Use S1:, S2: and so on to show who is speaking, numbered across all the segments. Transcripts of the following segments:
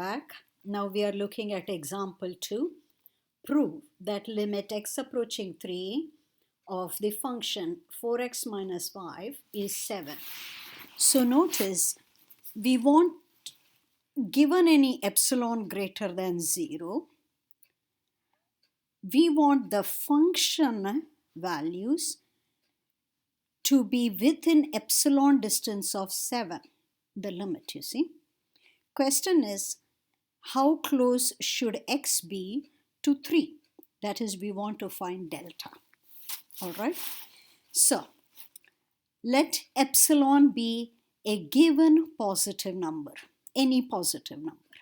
S1: back. Now we are looking at example 2. Prove that limit x approaching 3 of the function 4x minus 5 is 7. So notice we want, given any epsilon greater than 0, we want the function values to be within epsilon distance of 7, the limit, you see. Question is, how close should x be to 3? That is, we want to find delta. All right. So, let epsilon be a given positive number, any positive number.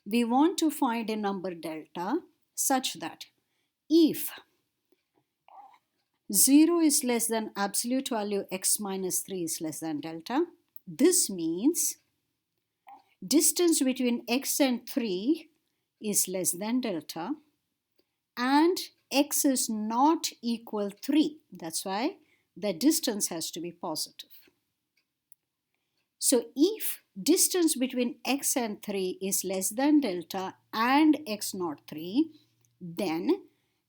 S1: We want to find a number delta such that if 0 is less than absolute value x minus 3 is less than delta, this means distance between x and 3 is less than delta and x is not equal 3. That's why the distance has to be positive. So if distance between x and 3 is less than delta and x not 3, then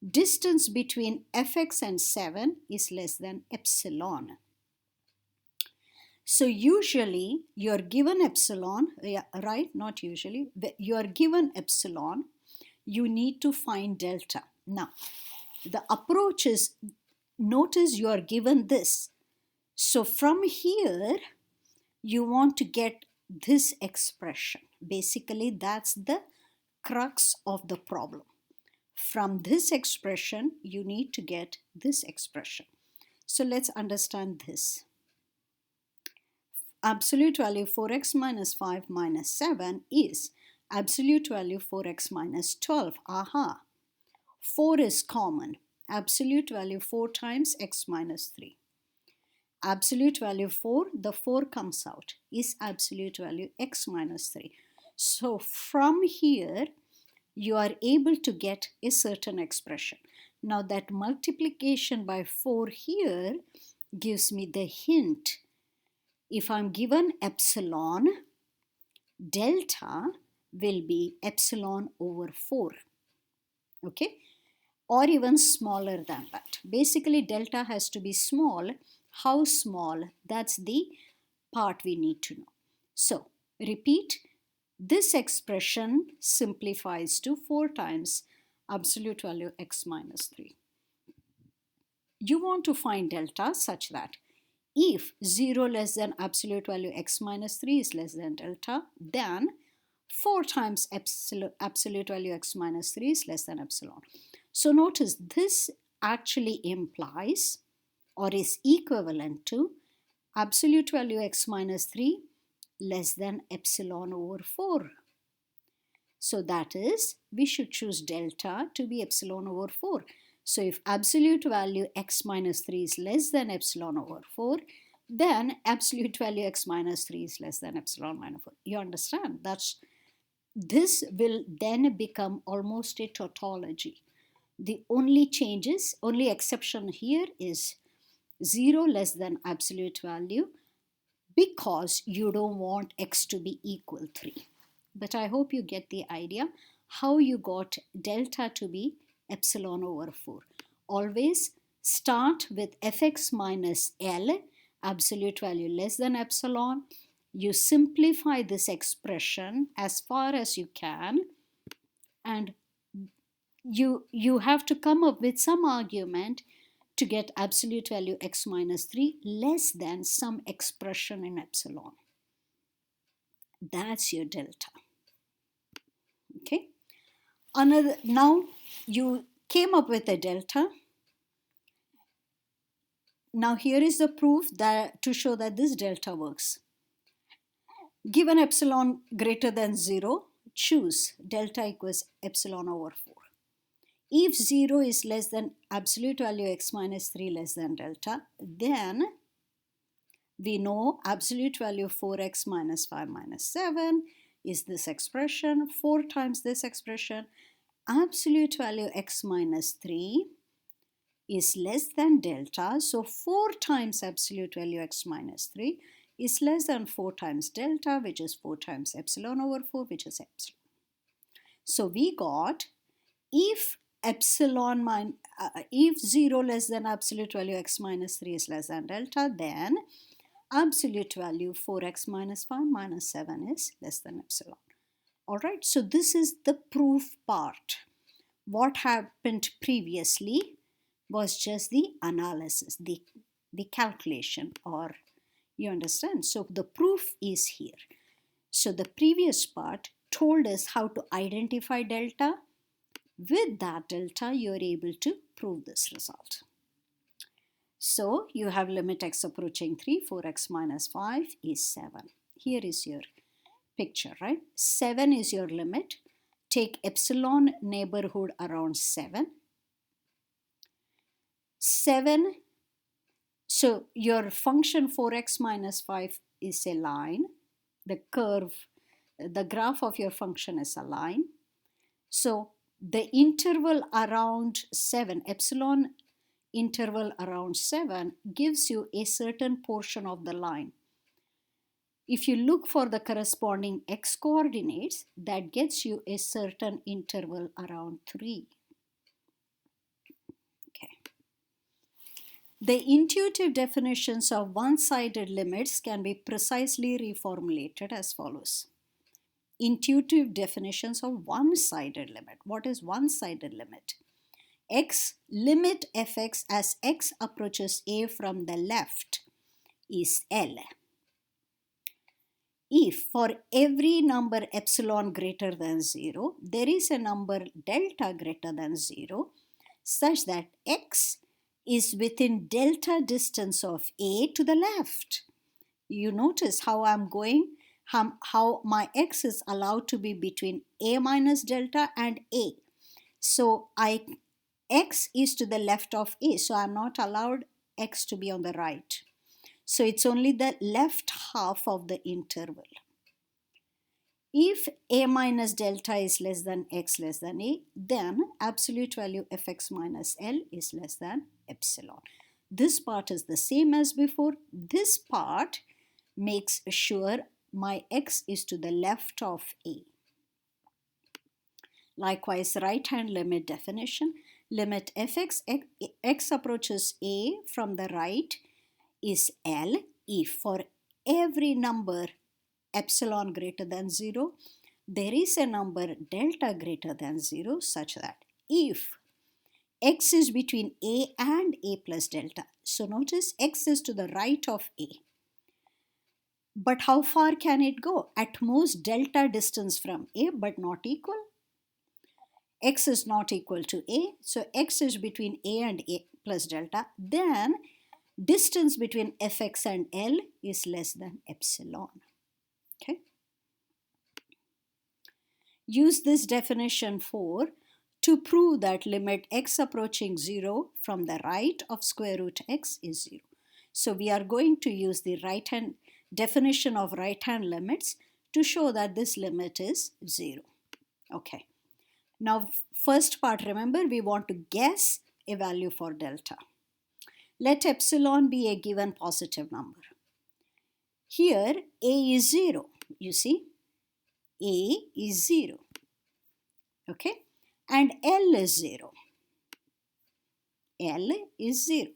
S1: distance between fx and 7 is less than epsilon. So usually you are given epsilon, right? Not usually. You are given epsilon, you need to find delta. Now, the approach is, notice you are given this. So from here, you want to get this expression. Basically, that's the crux of the problem. From this expression, you need to get this expression. So let's understand this. Absolute value 4x minus 5 minus 7 is absolute value 4x minus 12. Aha! 4 is common. Absolute value 4 times x minus 3. Absolute value 4, the 4 comes out, is absolute value x minus 3. So from here, you are able to get a certain expression. Now that multiplication by 4 here gives me the hint. If I'm given epsilon, delta will be epsilon over 4. Okay? Or even smaller than that. Basically, delta has to be small. How small? That's the part we need to know. So, repeat. This expression simplifies to 4 times absolute value x minus 3. You want to find delta such that if 0 less than absolute value x minus 3 is less than delta, then 4 times absolute value x minus 3 is less than epsilon. So notice this actually implies or is equivalent to absolute value x minus 3 less than epsilon over 4. So that is, we should choose delta to be epsilon over 4. So if absolute value x minus 3 is less than epsilon over 4, then absolute value x minus 3 is less than epsilon minus 4. You understand? This will then become almost a tautology. The only exception here is 0 less than absolute value because you don't want x to be equal 3. But I hope you get the idea how you got delta to be epsilon over 4. Always start with fx minus L, absolute value less than epsilon. You simplify this expression as far as you can, and you have to come up with some argument to get absolute value x minus 3 less than some expression in epsilon. That's your delta. Okay. Now you came up with a delta. Now here is the proof that to show that this delta works. Given epsilon greater than 0, choose delta equals epsilon over 4. If 0 is less than absolute value x minus 3 less than delta, then we know absolute value 4x minus 5 minus 7 is this expression, 4 times this expression. Absolute value x minus 3 is less than delta, so 4 times absolute value x minus 3 is less than 4 times delta, which is 4 times epsilon over 4, which is epsilon. So we got if if 0 less than absolute value x minus 3 is less than delta, then absolute value 4x minus 5 minus 7 is less than epsilon. Alright, so this is the proof part. What happened previously was just the analysis, the calculation, or you understand. So the proof is here. So the previous part told us how to identify delta. With that delta, you are able to prove this result. So you have limit x approaching 3, 4x minus 5 is 7. Here is your picture, right? 7 is your limit. Take epsilon neighborhood around 7. 7, so your function 4x minus 5 is a line. The curve, the graph of your function is a line. So the interval around 7, epsilon interval around 7 gives you a certain portion of the line. If you look for the corresponding x coordinates, that gets you a certain interval around 3. Okay. The intuitive definitions of one-sided limits can be precisely reformulated as follows. Intuitive definitions of one-sided limit. What is one-sided limit? Limit fx as x approaches a from the left is L. If for every number epsilon greater than 0, there is a number delta greater than 0, such that x is within delta distance of a to the left. You notice how I'm going, how my x is allowed to be between a minus delta and a. So x is to the left of a, so I'm not allowed x to be on the right. So it's only the left half of the interval. If a minus delta is less than x less than a, then absolute value fx minus L is less than epsilon. This part is the same as before. This part makes sure my x is to the left of a. Likewise, right-hand limit definition. Limit fx, x approaches a from the right is L if for every number epsilon greater than 0, there is a number delta greater than 0 such that if x is between a and a plus delta. So notice x is to the right of a. But how far can it go? At most delta distance from a, but not equal. X is not equal to a, so x is between a and a plus delta. Then distance between fx and L is less than epsilon. Okay. Use this definition to prove that limit x approaching 0 from the right of square root x is 0. So we are going to use the right-hand definition of right-hand limits to show that this limit is 0. Okay. Now, first part, remember, we want to guess a value for delta. Let epsilon be a given positive number. Here, a is 0. You see, a is 0. Okay, and L is 0. L is 0.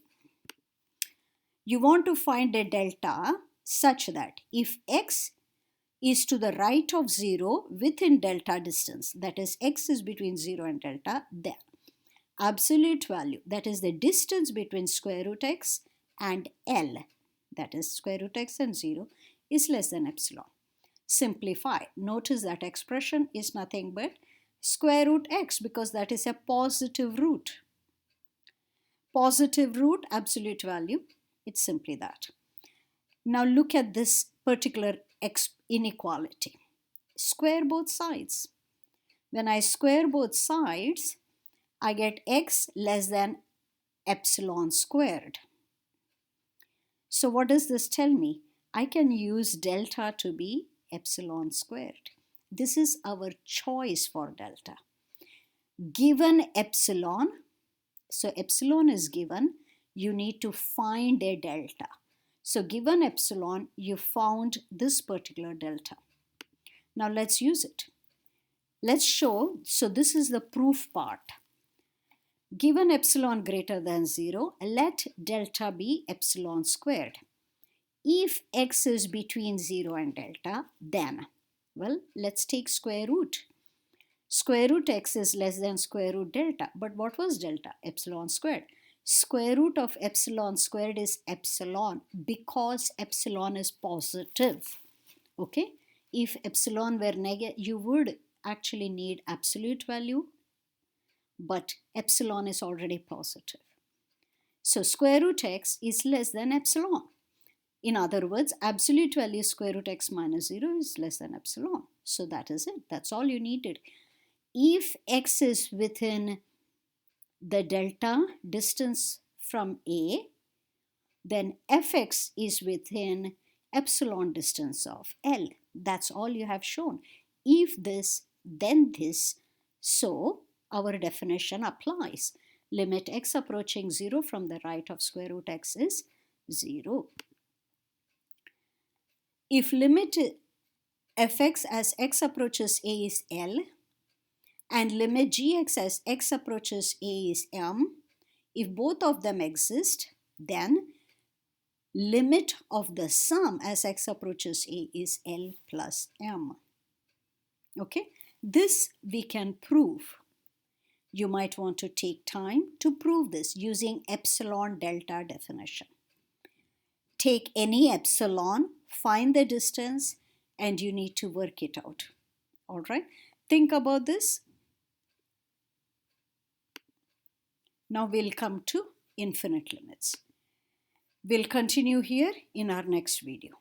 S1: You want to find a delta such that if x is to the right of 0 within delta distance, that is x is between 0 and delta, then absolute value, that is the distance between square root x and L, that is square root x and 0, is less than epsilon. Simplify. Notice that expression is nothing but square root x because that is a positive root. Positive root, absolute value, it's simply that. Now look at this particular inequality. Square both sides. When I square both sides, I get x less than epsilon squared. So what does this tell me? I can use delta to be epsilon squared. This is our choice for delta. Given epsilon, so epsilon is given, you need to find a delta. So given epsilon, you found this particular delta. Now let's use it. Let's show, so this is the proof part. Given epsilon greater than 0, let delta be epsilon squared. If x is between 0 and delta, then, well, let's take square root. Square root x is less than square root delta. But what was delta? Epsilon squared. Square root of epsilon squared is epsilon because epsilon is positive. Okay? If epsilon were negative, you would actually need absolute value, but epsilon is already positive. So square root x is less than epsilon. In other words, absolute value square root x minus 0 is less than epsilon. So that is it. That's all you needed. If x is within the delta distance from a, then fx is within epsilon distance of L. That's all you have shown. If this, then this. So our definition applies. Limit x approaching 0 from the right of square root x is 0. If limit fx as x approaches a is L and limit gx as x approaches a is m, if both of them exist, then limit of the sum as x approaches a is L plus m. Okay, this we can prove. You might want to take time to prove this using epsilon delta definition. Take any epsilon, find the distance, and you need to work it out. All right, think about this. Now we'll come to infinite limits. We'll continue here in our next video.